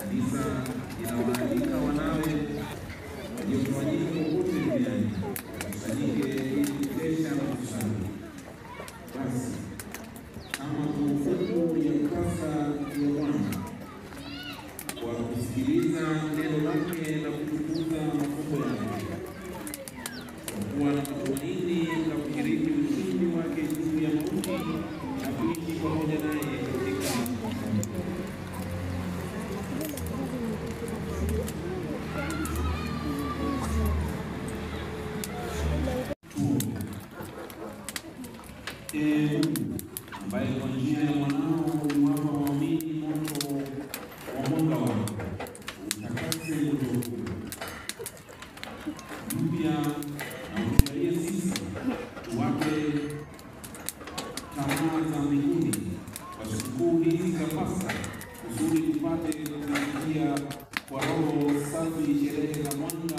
Kanisa linawaalika wanawe waliotawanyika kokote duniani wakusanyike ili kukesha na kusali. Basi kama kumbukumbu ya mkasa ya Bwana kwa kusikiliza neno lake na kutukuza mafumbo yake, kwa kuwa na matumaini na kushiriki ushindi wake juu ya mauti na kuishi pamoja naye katika ambaye kwa njia ya mwanao uliwapa waamini moto wa mwanga wako, utakase moto huu mpya na utujalie sisi tuwape tamaa za mbinguni kwa sikukuu hizi za Pasaka, kusudi tupate kufikia kwa Roho safi sherehe za mwanga